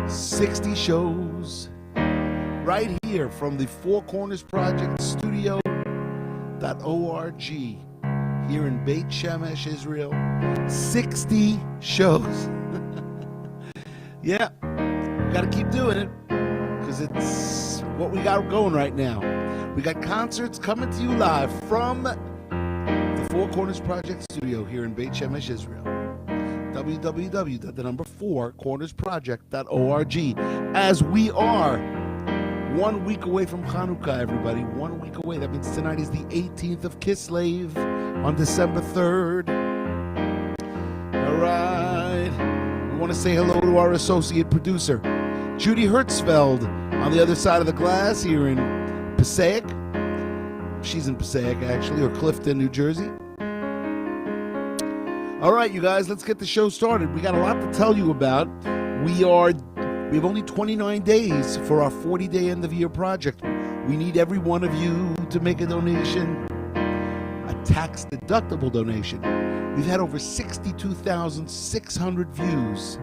60 shows right here from the Four Corners Project Studio.org here in Beit Shemesh, Israel. 60 shows. Yeah, we got to keep doing it because it's what we got going right now. We got concerts coming to you live from the Four Corners Project Studio here in Beit Shemesh, Israel. www.4cornersproject.org. As we are 1 week away from Hanukkah, everybody. 1 week away. That means tonight is the 18th of Kislev on December 3rd. All right. We want to say hello to our associate producer, Judy Hertzfeld, on the other side of the glass here in Passaic. She's in Passaic, actually, or Clifton, New Jersey. All right, you guys, let's get the show started. We got a lot to tell you about. We have only 29 days for our 40-day end-of-year project. We need every one of you to make a donation, a tax-deductible donation. We've had over 62,600 views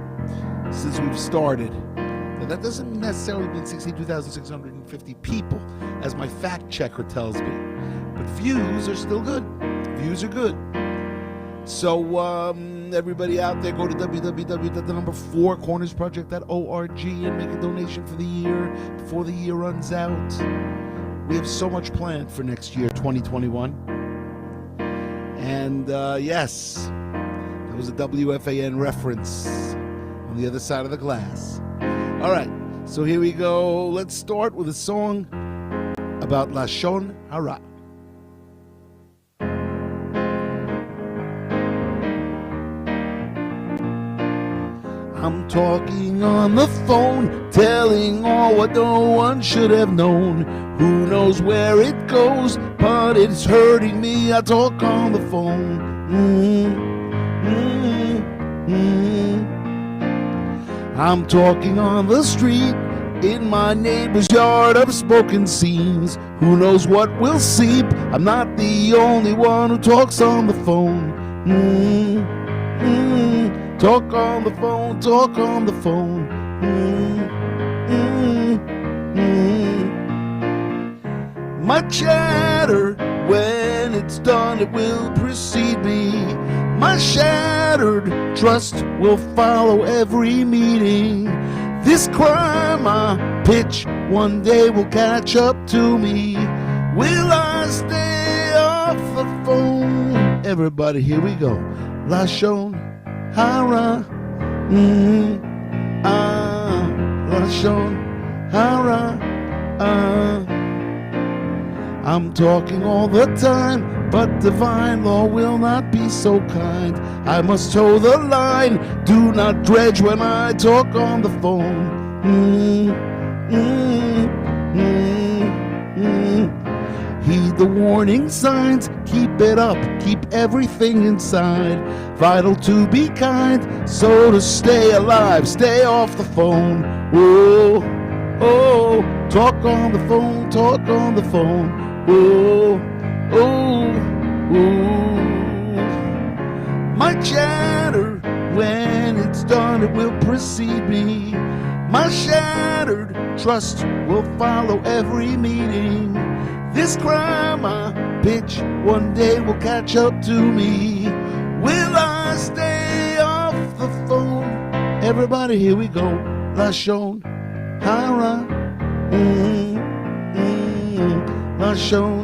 since we've started. Now, that doesn't necessarily mean 62,650 people, as my fact checker tells me. But views are still good. Views are good. So, everybody out there, go to www.4cornersproject.org and make a donation for the year before the year runs out. We have so much planned for next year, 2021. And, yes, that was a WFAN reference on the other side of the glass. All right, so here we go. Let's start with a song about Lashon Hara. I'm talking on the phone, telling all what no one should have known. Who knows where it goes, but it's hurting me. I talk on the phone. I'm talking on the street, in my neighbor's yard of spoken scenes. Who knows what will seep? I'm not the only one who talks on the phone. Talk on the phone, talk on the phone. My chatter, when it's done, it will precede me. My shattered trust will follow every meeting. This crime I pitch one day will catch up to me. Will I stay off the phone? Everybody, here we go. Lashon Hara, Lashon Hara, I'm talking all the time, but divine law will not be so kind. I must toe the line, do not dredge when I talk on the phone. Heed the warning signs, keep it up, keep everything inside. Vital to be kind, so to stay alive, stay off the phone. Oh, oh, talk on the phone, talk on the phone. Oh, oh, oh. My chatter, when it's done, it will precede me. My shattered trust will follow every meeting. This crime I pitch one day will catch up to me. Will I stay off the phone? Everybody, here we go. Lashon Hara, Lashon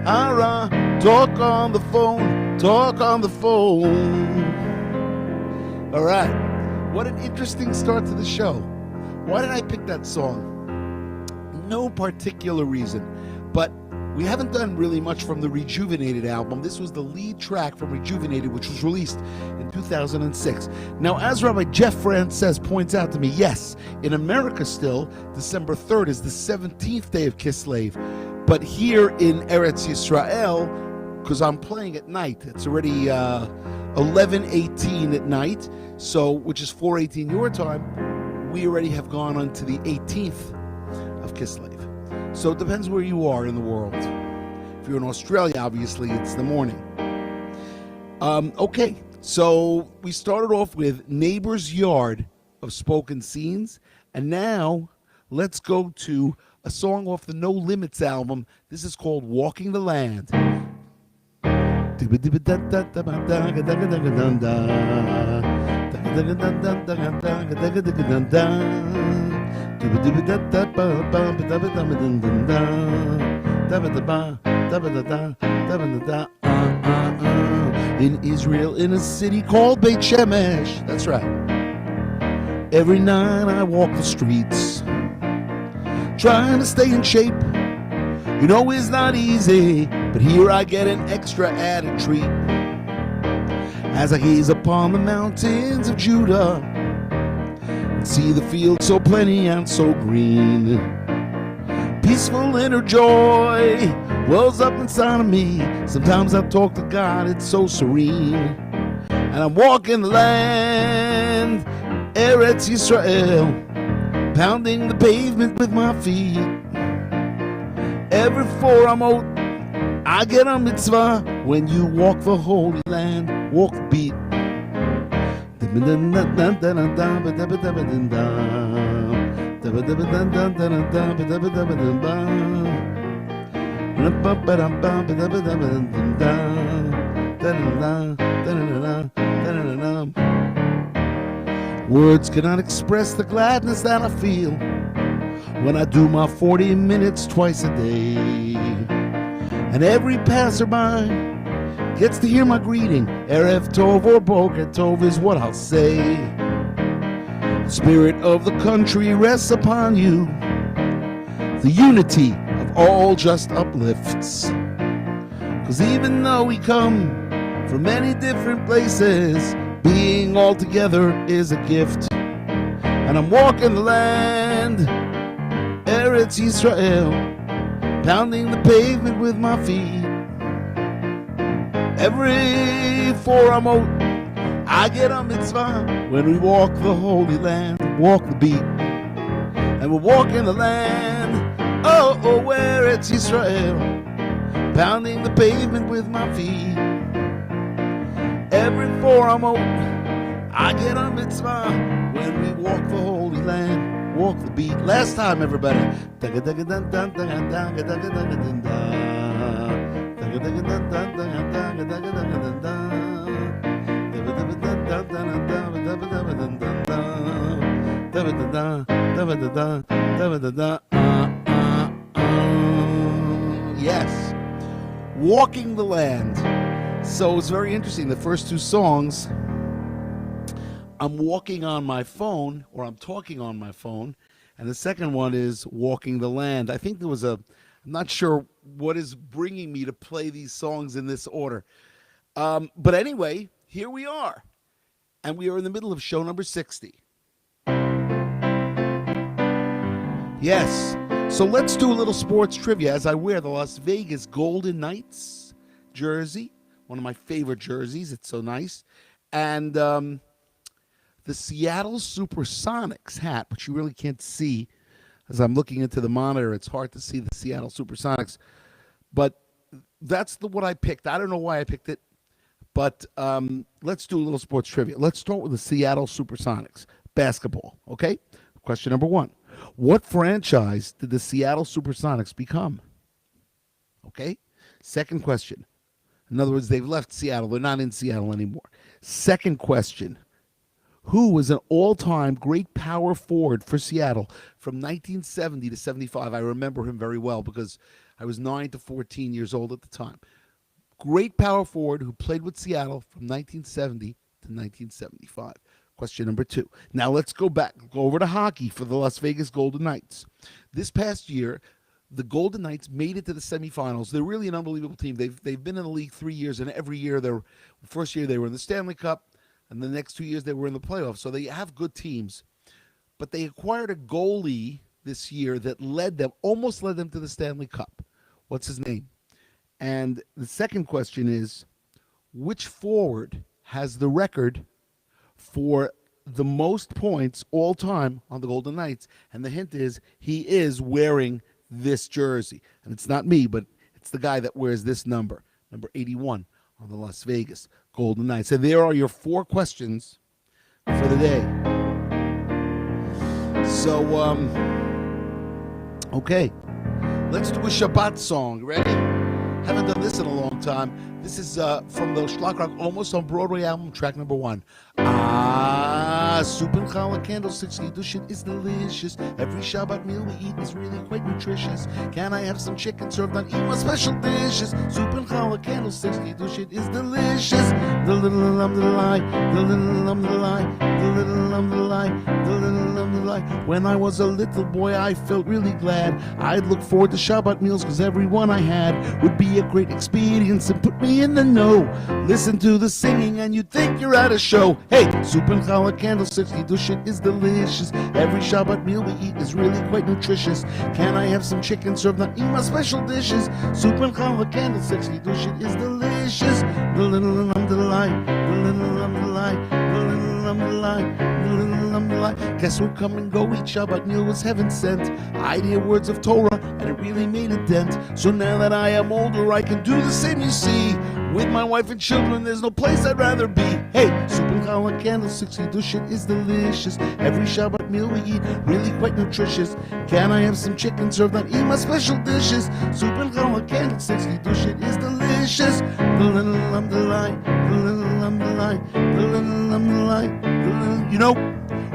Hara. Talk on the phone, talk on the phone. All right, what an interesting start to the show. Why did I pick that song? No particular reason, but we haven't done really much from the Rejuvenated album. This was the lead track from Rejuvenated, which was released in 2006. Now, as Rabbi Jeff Frances points out to me, yes, in America still, December 3rd is the 17th day of Kislev. But here in Eretz Yisrael, because I'm playing at night, it's already 11:18 at night, so which is 4:18 your time, we already have gone on to the 18th of Kislev. So it depends where you are in the world. If you're in Australia, obviously, it's the morning. Okay, so we started off with Neighbor's Yard of Spoken Scenes, And now let's go to a song off the No Limits album. This is called Walking the Land. In Israel, in a city called Beit Shemesh. That's right. Every night I walk the streets, trying to stay in shape. You know it's not easy, but here I get an extra added treat. As I gaze upon the mountains of Judah and see the fields so plenty and so green, peaceful inner joy wells up inside of me. Sometimes I talk to God, it's so serene. And I'm walking the land, Eretz Yisrael, pounding the pavement with my feet. Every 4 amot, I get a mitzvah. When you walk the holy land, walk the beat. Words cannot express the gladness that I feel when I do my 40 minutes twice a day. And every passerby gets to hear my greeting. Erev Tov or Boker Tov is what I'll say. The spirit of the country rests upon you. The unity of all just uplifts. 'Cause even though we come from many different places, being all together is a gift. And I'm walking the land, Eretz Yisrael, pounding the pavement with my feet. Every 4 amot, I get a mitzvah. When we walk the holy land, walk the beat. And we're walking the land, oh, Eretz Yisrael, pounding the pavement with my feet. Every 4 amot, I get a mitzvah. When we walk the holy land, walk the beat. Last time, everybody. Yes. Walking the land. So it's very interesting. The first 2 songs, I'm walking on my phone, or I'm talking on my phone, and the second one is Walking the Land. I think there was I'm not sure what is bringing me to play these songs in this order. But anyway, here we are, and we are in the middle of show number 60. Yes, so let's do a little sports trivia as I wear the Las Vegas Golden Knights jersey, one of my favorite jerseys. It's so nice. And the Seattle Supersonics hat, which you really can't see as I'm looking into the monitor. It's hard to see the Seattle Supersonics. But that's what I picked. I don't know why I picked it. But let's do a little sports trivia. Let's start with the Seattle Supersonics. Basketball, okay? Question number 1. What franchise did the Seattle Supersonics become? Okay? Second question. In other words, they've left Seattle. They're not in Seattle anymore. Second question. Who was an all-time great power forward for Seattle from 1970 to 75? I remember him very well because I was 9 to 14 years old at the time. Great power forward who played with Seattle from 1970 to 1975. Question number 2. Now let's go over to hockey for the Las Vegas Golden Knights. This past year, the Golden Knights made it to the semifinals. They're really an unbelievable team. They've been in the league 3 years, and every year, first year they were in the Stanley Cup, and the next 2 years they were in the playoffs. So they have good teams. But they acquired a goalie this year that almost led them to the Stanley Cup. What's his name? And the second question is, which forward has the record for the most points all time on the Golden Knights? And the hint is, he is wearing this jersey. And it's not me, but it's the guy that wears this number 81 on the Las Vegas Golden Knights. And there are your 4 questions for the day. So, okay. Let's do a Shabbat song. Ready? Haven't done this in a long time. This is from the Shlock Rock Almost on Broadway album, track number 1. Soup and challah, candlesticks, Kiddushin is delicious. Every Shabbat meal we eat is really quite nutritious. Can I have some chicken served on Ima's special dishes? Soup and challah, candlesticks, Kiddushin is delicious. The little lie, the little lie, the little lie, the little lie. When I was a little boy, I felt really glad. I'd look forward to Shabbat meals because every one I had would be a great experience and put me in the know. Listen to the singing and you'd think you're at a show. Hey, soup and challah, candlesticks, Kiddushin is delicious. Every Shabbat meal we eat is really quite nutritious. Can I have some chicken served on Ima's special dishes? Soup and challah, candlesticks, Kiddushin is delicious. The little lie, the little lie, the little lie, the little lie. Guess who come and go? Each Shabbat meal was heaven sent. I'd hear words of Torah and it really made a dent. So now that I am older, I can do the same, you see. With my wife and children, there's no place I'd rather be. Hey, soup and challah, candlesticks, Kiddushin is delicious. Every Shabbat meal we eat, really quite nutritious. Can I have some chicken served on Ima's special dishes? Soup and challah, candlesticks, Kiddushin is delicious. The little lie, the little lie, the little lie, the little... You know,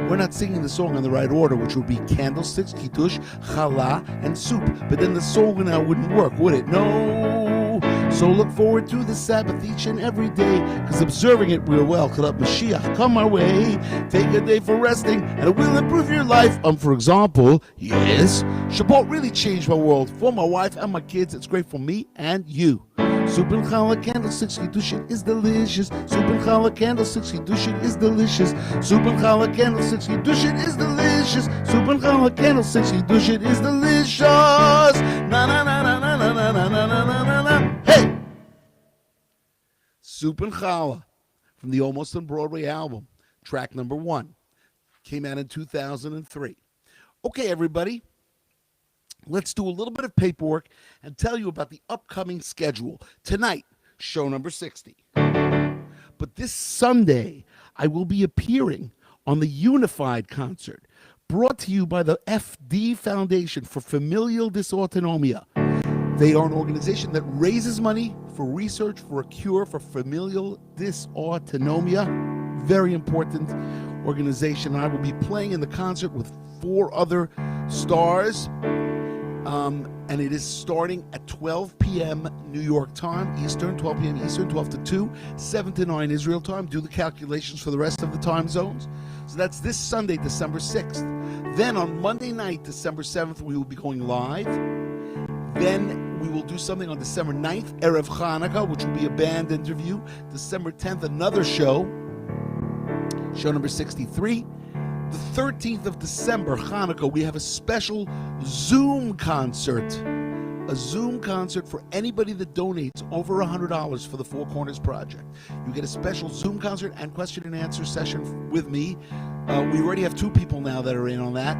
we're not singing the song in the right order, which would be candlesticks, kiddush, challah, and soup. But then the song now wouldn't work, would it? No. So look forward to the Sabbath each and every day, because observing it will Called Mashiach come our way. Take a day for resting, and it will improve your life. For example, yes, Shabbat really changed my world. For my wife and my kids, it's great for me and you. Soup and challah, candlesticks, Kiddushin is delicious. Soup and challah, candlesticks, Kiddushin is delicious. Soup and challah, candlesticks, Kiddushin is delicious. Soup and challah, candlesticks, Kiddushin is delicious. Na na na na na na na na na na na na. Hey! Soup and challah from the Almost on Broadway album, track number 1. Came out in 2003. Okay, everybody. Let's do a little bit of paperwork and tell you about the upcoming schedule. Tonight, show number 60. But this Sunday, I will be appearing on the Unified concert, brought to you by the FD Foundation for Familial Dysautonomia. They are an organization that raises money for research for a cure for familial dysautonomia. Very important organization. I will be playing in the concert with 4 other stars. And it is starting at 12 p.m. New York time, Eastern, 12 p.m. Eastern, 12 to 2, 7 to 9 Israel time. Do the calculations for the rest of the time zones. So that's this Sunday, December 6th. Then on Monday night, December 7th, we will be going live. Then we will do something on December 9th, Erev Chanukah, which will be a band interview. December 10th, another show number 63. The 13th of December, Hanukkah, we have a special Zoom concert. A Zoom concert for anybody that donates over $100 for the Four Corners Project. You get a special Zoom concert and question and answer session with me. We already have 2 people now that are in on that.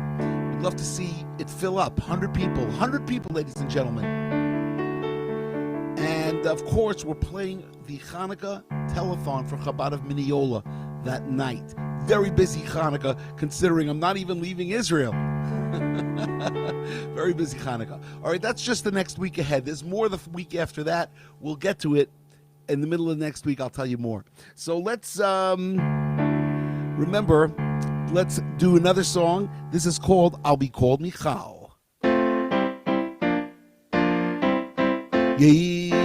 We'd love to see it fill up. 100 people, ladies and gentlemen. And of course, we're playing the Hanukkah telethon for Chabad of Mineola that night. Very busy Hanukkah, considering I'm not even leaving Israel. Very busy Hanukkah. All right, that's just the next week ahead. There's more the week after that. We'll get to it in the middle of next week. I'll tell you more. So let's remember, let's do another song. This is called Be Called Michal. Yeah.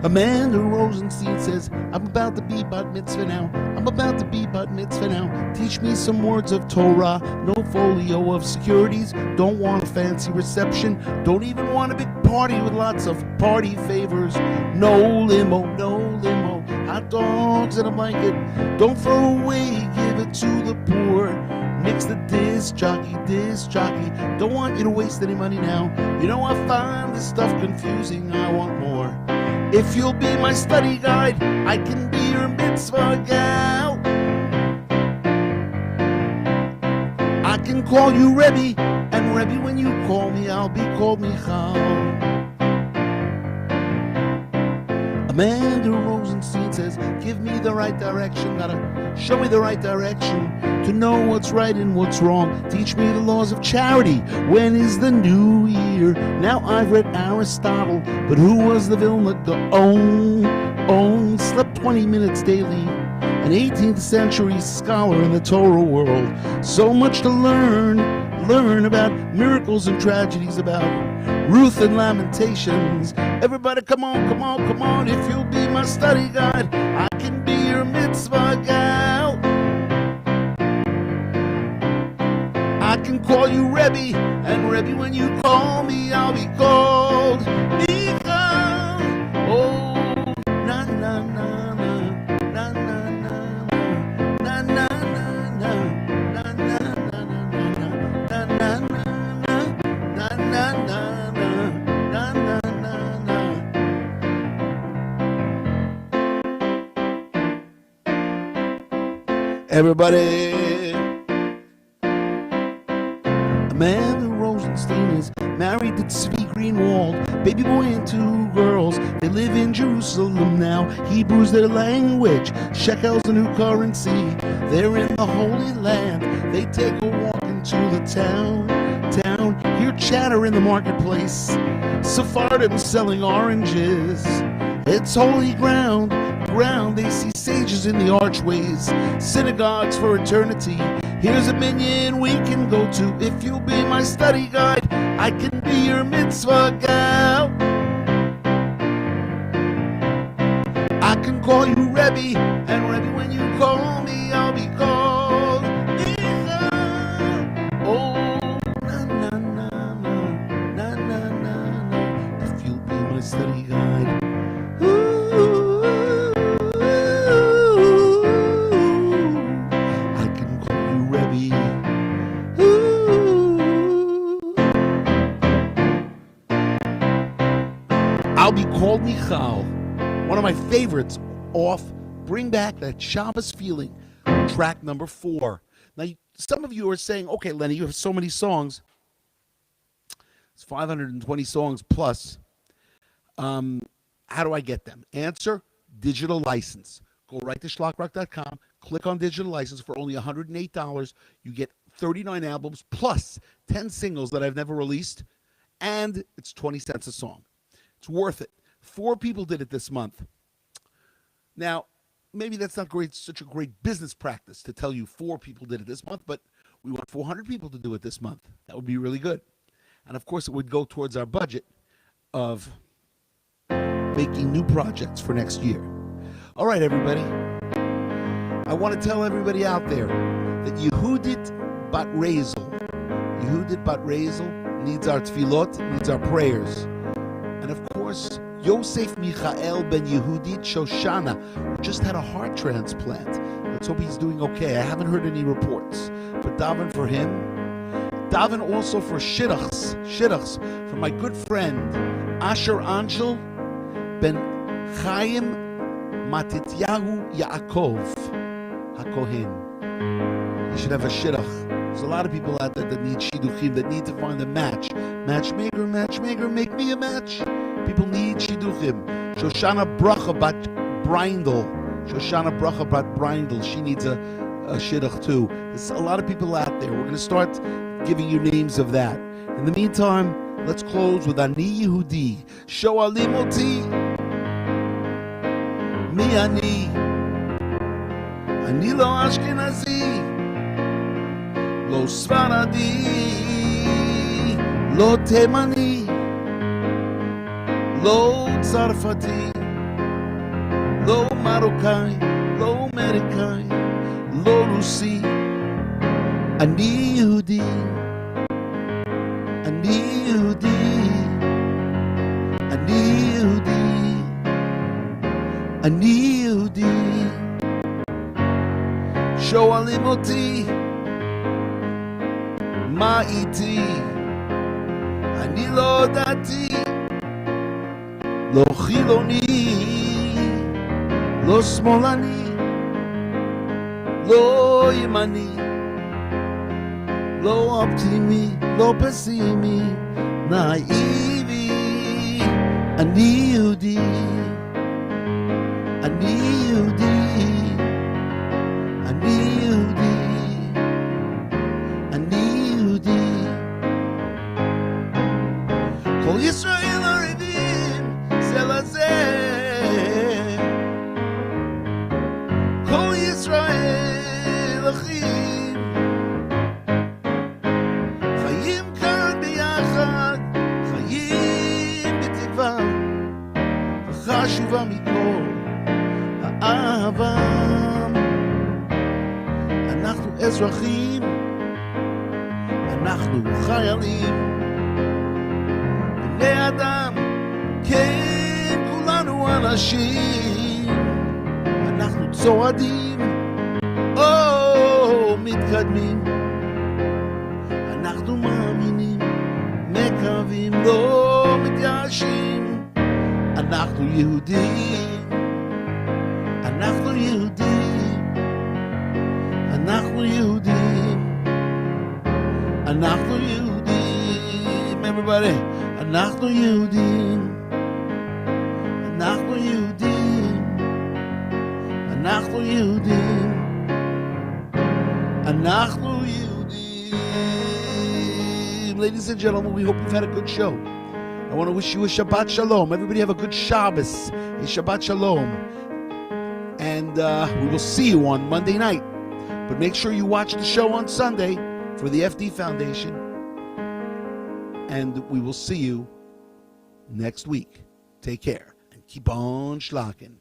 Amanda Rosenstein says, I'm about to be bat mitzvah now. I'm about to be bat mitzvah now. Teach me some words of Torah. No folio of securities. Don't want a fancy reception. Don't even want a big party with lots of party favors. No limo, no limo. Hot dogs and a blanket. Don't throw away, give it to the poor. Mix the disc jockey. Don't want you to waste any money now. You know I find this stuff confusing. I want more. If you'll be my study guide, I can be your mitzvah gal. I can call you Rebbe, and Rebbe, when you call me, I'll be called Michal. Amanda Rosenstein says, give me the right direction, gotta show me the right direction to know what's right and what's wrong. Teach me the laws of charity. When is the new year? Now I've read Aristotle, but who was the Vilna Gaon? Slept 20 minutes daily, an 18th century scholar in the Torah world. So much to learn about miracles and tragedies, about Ruth and Lamentations. Everybody come on, if you'll be my study guide, I can be your mitzvah gal. I can call you Rebbe, and Rebbe, when you call me, I'll be called Michal. Oh, na na na na, na na na na, na na na na, na na na na. Everybody, Amanda Rosenstein is married to Tzvi Greenwald, baby boy and 2 girls. They live in Jerusalem now. Hebrew's their language, shekel's the new currency. They're in the Holy Land. They take a walk into the town. Hear chatter in the marketplace. Sephardim selling oranges. It's holy ground. They see sages in the archways, synagogues for eternity. Here's a minyan we can go to. If you'll be my study guide, I can be your mitzvah gal. I can call you Rebbe, and Rebbe, when you call me, I'll be called Michal. Oh, na na na na, na na na na. If you'll be my study guide. I'll be called Michal, one of my favorites off Bring Back That Shabbos Feeling, track number 4. Now, some of you are saying, okay, Lenny, you have so many songs. It's 520 songs plus. How do I get them? Answer, digital license. Go right to shlockrock.com, click on digital license. For only $108. You get 39 albums plus 10 singles that I've never released, and it's 20 cents a song. It's worth it. 4 people did it this month. Now, maybe that's not such a great business practice to tell you 4 people did it this month, but we want 400 people to do it this month. That would be really good. And of course, it would go towards our budget of making new projects for next year. All right, everybody. I want to tell everybody out there that Yehudit Bat Rezel needs our tefillot, needs our prayers. And of course, Yosef Michael ben Yehudit Shoshana, who just had a heart transplant. Let's hope he's doing okay. I haven't heard any reports. But daven for him. Daven also for Shidduchs, for my good friend Asher Anshel ben Chaim Matityahu Yaakov HaKohen. You should have a Shidduch. There's a lot of people out there that need shidduchim, that need to find a match. Matchmaker, make me a match. People need shidduchim. Shoshana Bracha bat Brindle. She needs a shidduch too. There's a lot of people out there. We're going to start giving you names of that. In the meantime, let's close with Ani Yehudi. Shoalim oti mi ani lo Ashkenazi, lo Sfaradi, lo Temani, lo Tzarfati, lo Marocai, lo Americai, lo Rusi. Ani Yehudi, Ani Yehudi, Ani Yehudi, Ani Yehudi. Shoalim oti ma iti, ani lo dati, lo chiloni, lo smolani, lo yemani, lo optimi, lo pessimi, naivi. Ani Yehudi, אני יהודי, אני יהודי, אני יהודי. כל ישראל ערבים זה לזה, כל ישראל אחים, חיים כאן ביחד, חיים בתקווה, וחשובה מכל האהבה. אנחנו אזרחים, אנחנו חיילים, בני אדם, כן, כולנו אנשים. אנחנו צועדים, או מתקדמים, אנחנו מאמינים, מקווים, לא מתייאשים. אנחנו יהודים, אנחנו יהודים, אנחנו יהודים, אנחנו יהודים. everybody, אנחנו יהודים, אנחנו יהודים, אנחנו יהודים, אנחנו יהודים. Ladies and gentlemen, we hope you've had a good show. I want to wish you a Shabbat Shalom. Everybody have a good Shabbos, a Shabbat Shalom. And we will see you on Monday night. But make sure you watch the show on Sunday for the FD Foundation. And we will see you next week. Take care and keep on shlocking.